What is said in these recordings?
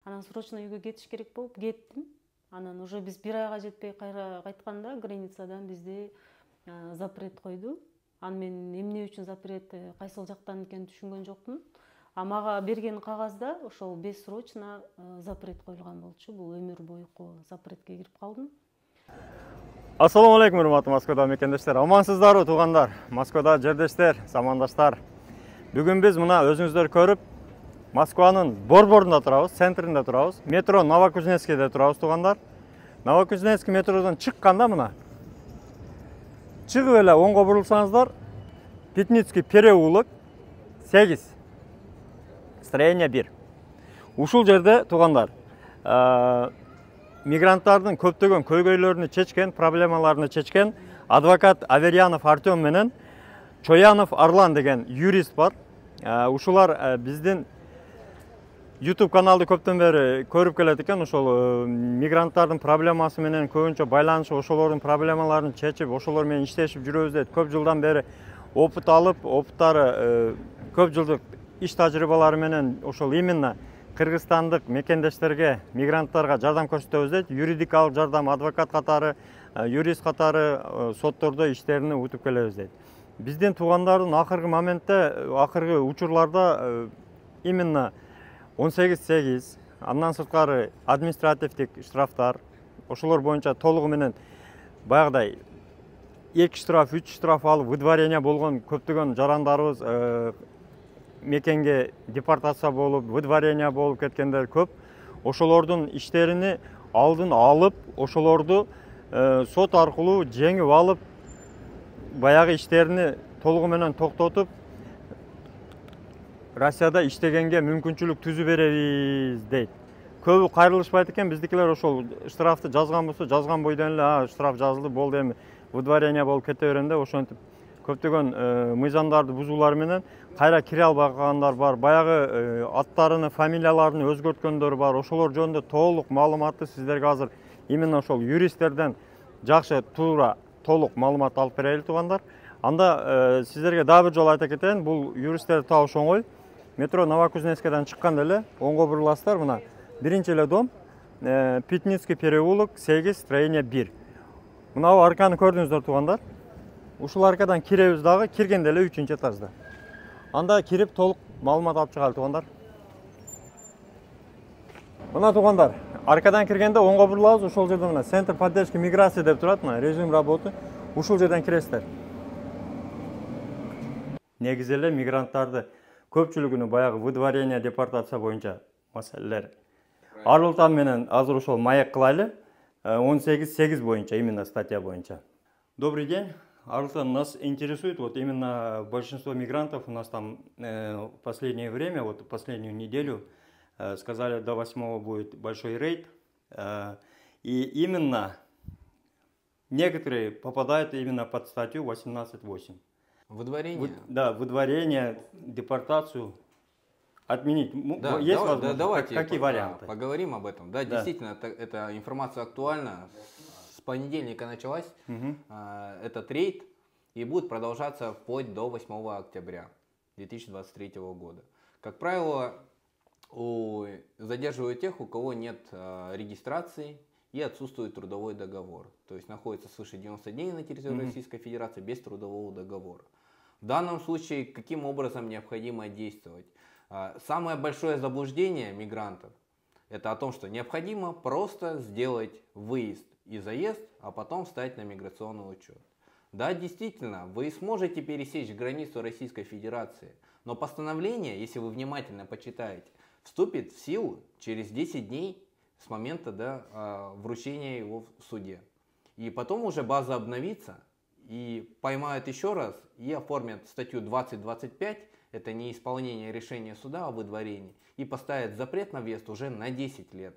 Анан срочно үйгө кетиш керек болуп кеттим. Анан уже биз бир айга жетпей кайра кайтканда границадан бизди запрет койду. Аны мен эмне үчүн запрет, кайсыл жактан экенин түшүнгөн жокмун. Мага берген кагазда ошол бессрочно запрет коюлган болчу. Бул өмүр бойку запретке кирип калдым. Ассаламу алейкум, урматтуу Москвада мекендештер. Амансыздарбы туугандар? Москвада жердештер, замандаштар. Бүгүн биз мына өзүңүздөр көрүп, Москванын борборунда турабыз, центринде турабыз. Метро Новокузнецкийде турабыз туугандар. Новокузнецкий метродон чыкканда мына чыгып эле оңго бурулсаңыздар, Пятницкий переулок 8, строение 1. Ушул жерде туугандар мигранттардын көптөгөн көйгөйлөрүнү чечкен, проблемаларını чечкен адвокат Аверьянов Артем менен Чоянов Арлан деген юрист бар. Ушулар биздин YouTube каналды көптөн бери көрүп келет экен. Ошол мигранттардын проблемасы менен көбүнчө байланышып, ошолордун проблемаларын чечип, ошолор менен иштешип жүрөбүз дейт. Көп жылдан бери опыт алып, опыттары көп жылдык иш тажрыйбалары менен ошол именно кыргызстандык мекендештерге, мигранттарга жардам көрсөтөбүз дейт. Юридикалык жардам, адвокат катары, юрист катары соттордо иштерин утуп келебиз дейт. Биздин туугандардын акыркы моментте, акыркы учурларда именно 18-8, андан сырткары административдик штрафтар, ошолор боюнча толугу менен баягыдай 2 штраф, 3 штраф алып выдворение болгон көптөгөн жарандарыбыз мекенге депортация болуп, выдворение болуп кеткендер көп. Ошолордун иштерини алдын алып, ошолорду сот аркылуу жеңип алып, баягы иштерини толугу менен токтотуп, Россияда иштегенге мүмкүнчүлүк түзүп беребиз дейт. Көбү кайрылышпайт экен, биздикилер ошол штрафты жазган болсо, жазган бойдон эле штраф жазылды, болду эми выдворение болуп кете берем деп ошентип көптөгөн мыйзамдарды бузуулар менен кайра кире албагандар бар. Баягы аттарыны, фамилияларын өзгөрткөндөр бар. Ошолор жөнүндө толук маалыматты сиздерге азыр именно ошол юристтерден жакшы туура толук маалымат алып берели туугандар. Анда сиздерге дагы бир жолу айта кетейин, бул юристтерди табыш оңой. Метро Новокузнецкийден чыкканда эле оңго буруласыздар, мына биринчи эле дом, Пятницкий переулок 8, строение 1. Мына арканы көрдүңүздөр туугандар. Ушул аркадан киребиз дагы, киргенде эле 3-этажда этажда. Анда кирип толук маалымат алып чыгалы туугандар. Мына туугандар, аркадан киргенде оңго бурулабыз, ошол жерде мына центр поддержки миграции деп турат, мына режим работы. Ушул жерден киресиздер. Негизи эле мигранттарды көпчүлүгүнү баягы выдворение, депортация боюнча маселелер Арлтан менен азыр ошол маек кылайлы. 18-8 боюнча, именно статья боюнча. Добрый день. Арлтан, нас интересует вот именно большинство мигрантов у нас там в последнее время, вот последнюю неделю сказали, до 8-го будет большой рейд. И именно некоторые попадают именно под статью 18.8. Выдворение? Да, выдворение, депортацию отменить. Да, есть возможность? Давайте какие варианты? Поговорим об этом. Да, действительно, эта информация актуальна. С понедельника началась этот рейд и будет продолжаться вплоть до 8 октября 2023 года. Как правило, задерживают тех, у кого нет регистрации и отсутствует трудовой договор. То есть находится свыше 90 дней на территории Российской Федерации без трудового договора. В данном случае каким образом необходимо действовать? Самое большое заблуждение мигрантов — это о том, что необходимо просто сделать выезд и заезд, а потом встать на миграционный учет. Да, действительно, вы сможете пересечь границу Российской Федерации, но постановление, если вы внимательно почитаете, вступит в силу через 10 дней с момента вручения его в суде. И потом уже база обновится и поймают еще раз и оформят статью 20.25, это неисполнение решения суда о выдворении, и поставят запрет на въезд уже на 10 лет.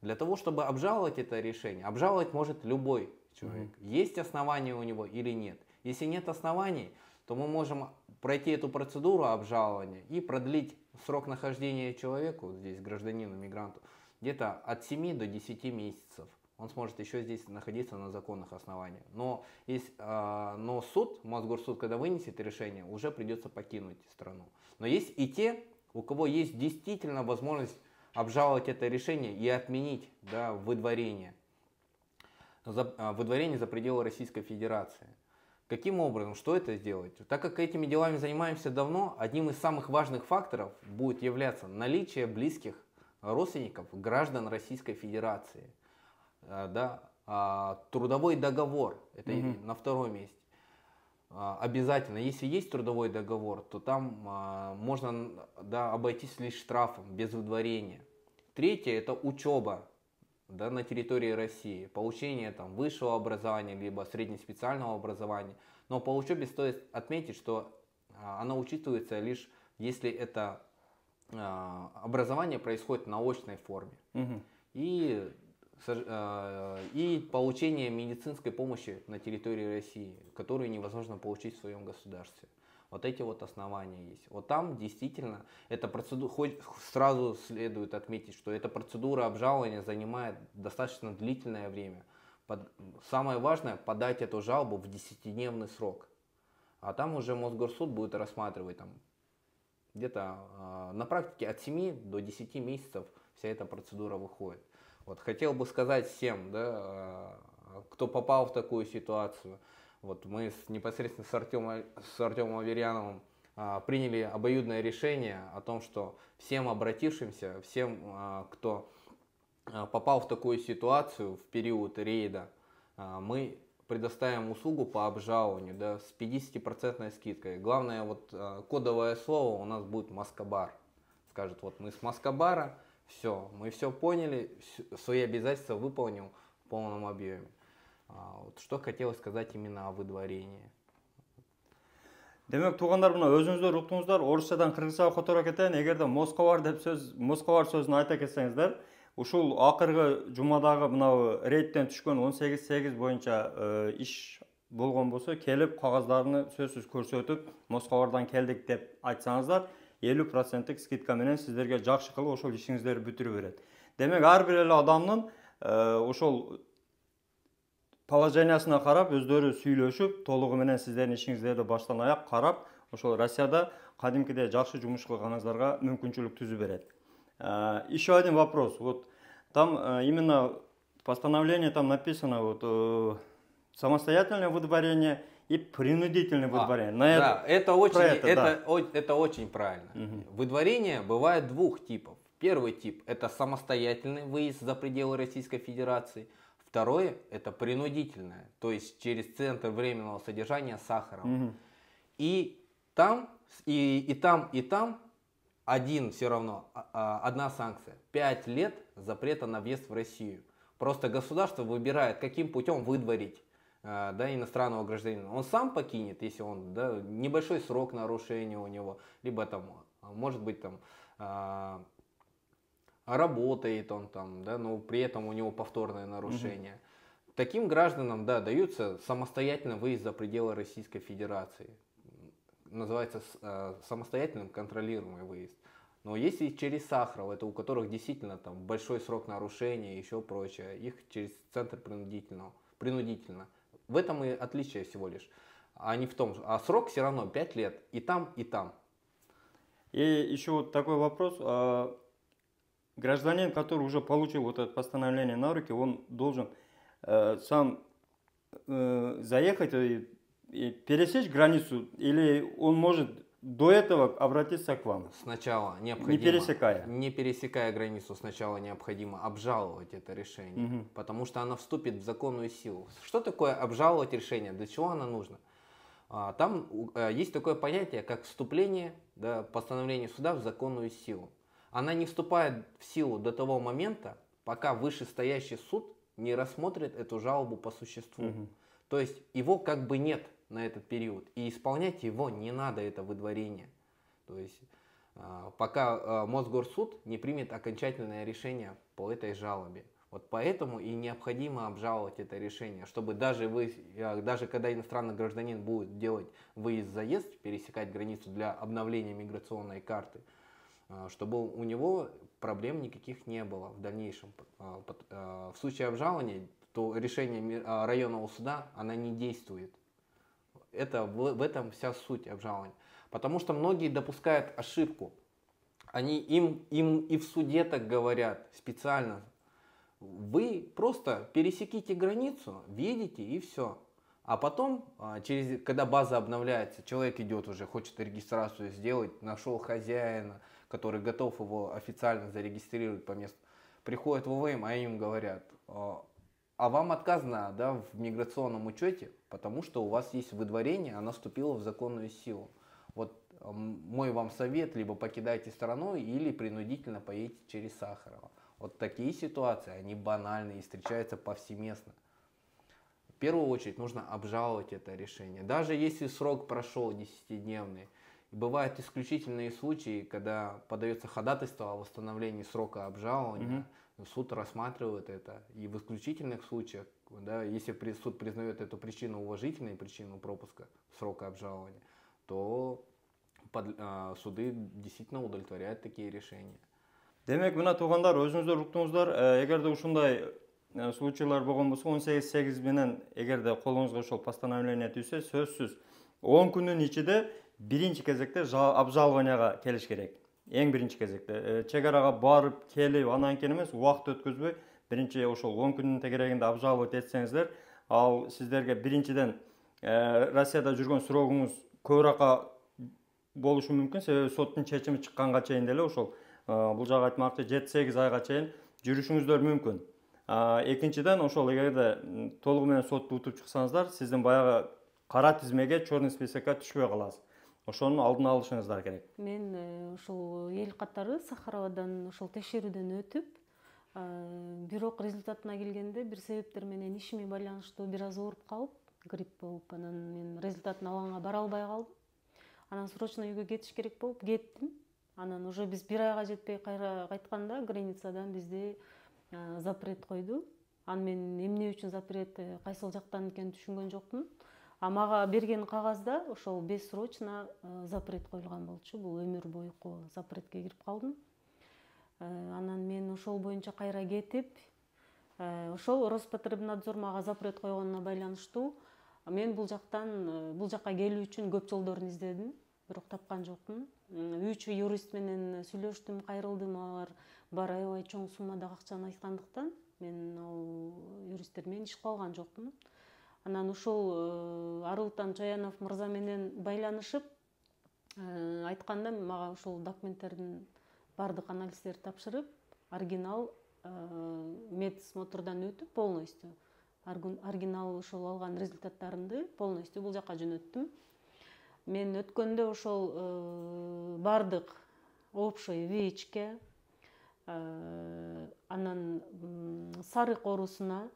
Для того, чтобы обжаловать это решение, обжаловать может любой человек. Есть основания у него или нет. Если нет оснований, то мы можем пройти эту процедуру обжалования и продлить срок нахождения человеку, здесь гражданину, мигранту, где-то от 7 до 10 месяцев. Он сможет еще здесь находиться на законных основаниях. Но суд, Мосгорсуд, когда вынесет решение, уже придется покинуть страну. Но есть и те, у кого есть действительно возможность обжаловать это решение и отменить, да, выдворение за пределы Российской Федерации. Каким образом? Что это сделать? Так как этими делами занимаемся давно, одним из самых важных факторов будет являться наличие близких родственников граждан Российской Федерации. Да? Трудовой договор, это на втором месте. Обязательно, если есть трудовой договор, то там можно, да, обойтись лишь штрафом, без выдворения. Третье – это учеба, да, на территории России, получение там высшего образования, либо среднеспециального образования. Но по учебе стоит отметить, что она учитывается лишь если это образование происходит на очной форме. И получение медицинской помощи на территории России, которую невозможно получить в своем государстве. Вот эти вот основания есть. Вот там действительно эта процедура, хоть сразу следует отметить, что эта процедура обжалования занимает достаточно длительное время. Самое важное – подать эту жалобу в 10-дневный срок. А там уже Мосгорсуд будет рассматривать там где-то на практике от 7 до 10 месяцев вся эта процедура выходит. Вот хотел бы сказать всем, да, кто попал в такую ситуацию. Вот мы непосредственно с Артемом Аверьяновым приняли обоюдное решение о том, что всем обратившимся, всем, кто попал в такую ситуацию в период рейда, мы предоставим услугу по обжалованию, да, с 50% скидкой. Главное, вот кодовое слово у нас будет Москобар. Скажет, вот мы с Москобара, все, мы все поняли, свои обязательства выполнил в полном объеме. Вот что хотелось сказать именно о выдворении. Демек туғандар, мына өзіңіздер ұқтыңыздар, орысшадан қырғызша котора кетейін. Егерде Москвар сөзін айта кетсеңіздер, ушул акыркы жумадагы мынау рейдтен түшкөн 18-8 боюнча иш болгон болсо, келип кагаздарын сөзсүз көрсөтүп, Москвардан келдик деп айтсаңыздар, 50% скидка менен сиздерге жакшы кылып ошол ишиңиздерди бүтүрүп берет. Демек ар бир эле адамдын ошол положениясына карап өздөрү сүйлөшүп, толугу менен сиздердин ишиңиздерди баштан аяк карап, ошол Россияда кадимкидей жакшы жумуш кылганыңыздарга мүмкүнчүлүк түзүп берет. Еще один вопрос. Вот там именно в постановлении там написано вот самостоятельное выдворение и принудительное выдворение. Да, это очень правильно. Выдворение бывает двух типов. Первый тип – это самостоятельный выезд за пределы Российской Федерации. Второе – это принудительное, то есть через центр временного содержания Сахарова. И там все равно одна санкция – 5 лет запрета на въезд в Россию. Просто государство выбирает, каким путем выдворить, да, иностранного гражданина. Он сам покинет, если он, да, небольшой срок нарушения у него, либо там, может быть, там работает он там, да, но при этом у него повторное нарушение. Таким гражданам, да, даются самостоятельно выезд за пределы Российской Федерации. Называется самостоятельным контролируемый выезд. Но если через Сахарова, это у которых действительно там большой срок нарушения и еще прочее, их через центр принудительно. В этом и отличие всего лишь. А не в том, а срок все равно 5 лет и там, и там. И еще вот такой вопрос. Гражданин, который уже получил вот это постановление на руки, он должен сам заехать и пересечь границу, или он может до этого обратиться к вам? Сначала необходимо, не пересекая границу, сначала необходимо обжаловать это решение, потому что оно вступит в законную силу. Что такое обжаловать решение? Для чего оно нужно? Там есть такое понятие, как вступление, да, постановления суда в законную силу. Она не вступает в силу до того момента, пока вышестоящий суд не рассмотрит эту жалобу по существу. То есть его как бы нет на этот период, и исполнять его не надо, это выдворение. То есть пока Мосгорсуд не примет окончательное решение по этой жалобе. Вот поэтому и необходимо обжаловать это решение, чтобы даже когда иностранный гражданин будет делать выезд-заезд, пересекать границу для обновления миграционной карты, чтобы у него проблем никаких не было в дальнейшем. В случае обжалования, то решение районного суда, она не действует. В этом вся суть обжалования. Потому что многие допускают ошибку. им и в суде так говорят специально. Вы просто пересеките границу, въедете и все. А потом, когда база обновляется, человек идет уже, хочет регистрацию сделать, нашел хозяина, который готов его официально зарегистрировать по месту. Приходит в ОВМ, а им говорят, а вам отказано, да, в миграционном учете, потому что у вас есть выдворение, оно вступило в законную силу. Вот мой вам совет, либо покидайте страну, или принудительно поедете через Сахарова. Вот такие ситуации, они банальные и встречаются повсеместно. В первую очередь нужно обжаловать это решение. Даже если срок прошел 10-дневный, бывают исключительные случаи, когда подается ходатайство о восстановлении срока обжалования, суд рассматривает это. И в исключительных случаях, да, если суд признает эту причину уважительной, причину пропуска срока обжалования, то суды действительно удовлетворяют такие решения. Демек, мына туугандар, өзүңүздөр уктуңуздар, эгерде ушундай случайлар болгон болсо 18.8 менен эгерде колуңузга ошол постановление түшсө, сөзсүз 10 күнүн ичинде биринчи кезекте обжалованияга келиш керек. Эң биринчи кезекте чек арага барып, келип, анан кийин эмес, убакыт өткөзбөй, биринчи ошол 10 күнүн тегерегинде обжаловать этсеңиздер, ал сиздерге биринчиден Россияда жүргөн срогуңуз көбүрөөк болушу мүмкүн, себеби соттун чечими чыкканга чейин деле ошол бул жагы айтмакчы 7-8 айга чейин жүрүшүңүздөр мүмкүн. Экинчиден, ошол эгерде толугу менен сотто утуп чыксаңыздар, сиздин баягы кара тизмеге, черный списокко түшпөй каласыз. Ошонун алдын алышыңыздар керек. Мен ошол эл катары Сахаровадан ошол текшерүүдөн өтүп, бирок результатына келгенде бир себептер менен ишиме байланыштуу бир аз ооруп калып, грипп болуп, анан мен результатын алганга бара албай калдым. Анан срочно үйгө кетиш керек болуп кеттим. Анан уже биз бир айга жетпей кайра кайтканда границадан бизде запрет койду. Анан мен эмне үчүн запрет, кайсыл жактан экенин түшүнгөн жокмун. Мага берген кагазда ошол бессрочно запрет коюлган болчу. Бул өмүр бойку запретке кирип калдым. Анан мен ошол боюнча кайра кетип, ошол Роспотребнадзор мага запрет койгонуна байланыштуу мен бул жакка келүү үчүн көп жолдорун издедим, бирок тапкан жокмун. 3 юрист менен сүйлөштүм, кайрылдым, алар бар аябай чоң суммадагы акчаны айткандыктан мен ал юристтер менен иш кыла алган жокмун. Анан ушул Арылтан Чоянов мырза менен байланышып айтканда мага ушул документтердин бардык анализдерди тапшырып, оригинал медсмотрдан өтүп полностью, оригинал ошол алган результаттарымды полностью бул жака жөнөттүм. Мен өткөндө ошол бардык общий ВИЧке, анан сарык оорусуна,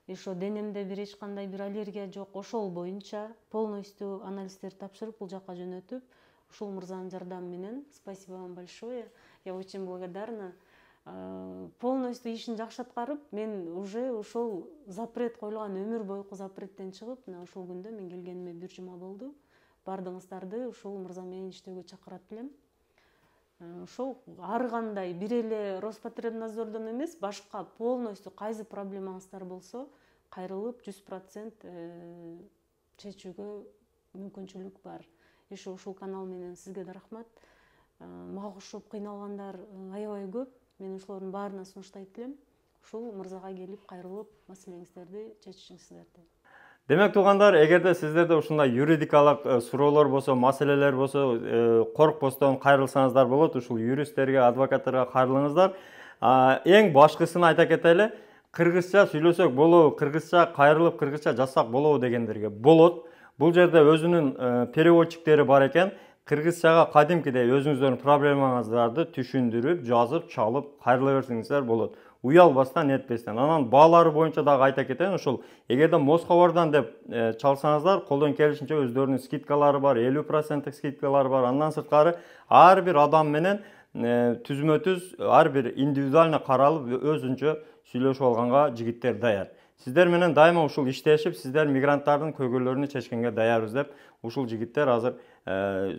ошо денемде бир эч кандай бир аллергия жок, ошол боюнча полностью анализдерди тапшырып бул жака жөнөтүп, ушул мырзанын жардамы менен, спасибо вам большое, я очень благодарна. Полностью ишин жакшы аткарып, мен уже ошол запрет коюлган өмүр бойку запреттен чыгып, мына ошол күндө мен келгениме 1 жума болду. Бардыгыңыздарды ушул мырза менен иштөөгө чакырат элем. Ошол ар кандай бир эле Роспотребнадзордон эмес, башка полностью кайсы проблемаңыздар болсо, кайрылып 100% чечүүгө мүмкүнчүлүк бар. Ушул канал менен сизге да рахмат. Мага кошуп кыйналгандар аябай көп. Мен ошолордун баарына сунуштайт элем. Ушул мырзага келип кайрылып маселеңиздерди чечишиңиздерди. Демек, туугандар, эгерде сиздерде ушундай юридикалык суроолор болсо, маселелер болсо, коркпостон кайрылсаңыздар болот. Ушул юристтерге, адвокаттарга кайрылыңыздар. Эң башкысын айта кетели, кыргызча сүйлөсөк болобу, кыргызча кайрылып, кыргызча жазсак болобу дегендерге болот. Бул жерде өзүнүн переводчиктери бар экен. Кыргызчага кадимкидей өзүңүздөрдүн проблемаңыздарды түшүндүрүп, жазып, чалып, кайрыла берсеңиздер болот. Уялбастан, этпестен. Анан баалары боюнча дагы айта кетейин, ошол эгерде Москвадан деп чалсаңыздар, колдон келишинче өздөрүнүн скидкалары бар, 50% скидкалары бар. Андан сырткары ар бир адам менен түзмө-түз, ар бир индивидуально каралып, өзүнчө сүйлөшүп алганга жигиттер даяр. Сиздер менен дайыма ушул иштешип, сиздер мигранттардын көйгөйлөрүнү чечкенге даярбыз деп, ушул жигиттер азыр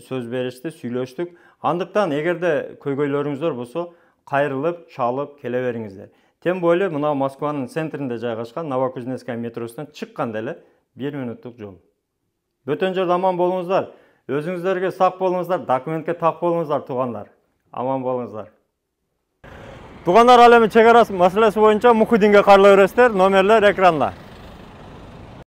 сөз беришти, сүйлөштүк. Андыктан эгерде көйгөйлөрүңүздөр болсо, кайрылып, чалып келе бериңиздер. Тем более мына Москванын центринде жайгашкан Новокузнецкая метросунан чыкканда эле 1 минуттук жол. Бөтөн жерде аман болуңуздар, өзүңүздөргө сак болуңуздар, документке так болуңуздар, туугандар. Аман болуңуздар. Тугандар алемі чек арасы маселеси боюнча Мухиддинге кайрыла бересиздер. Номерлер экранда.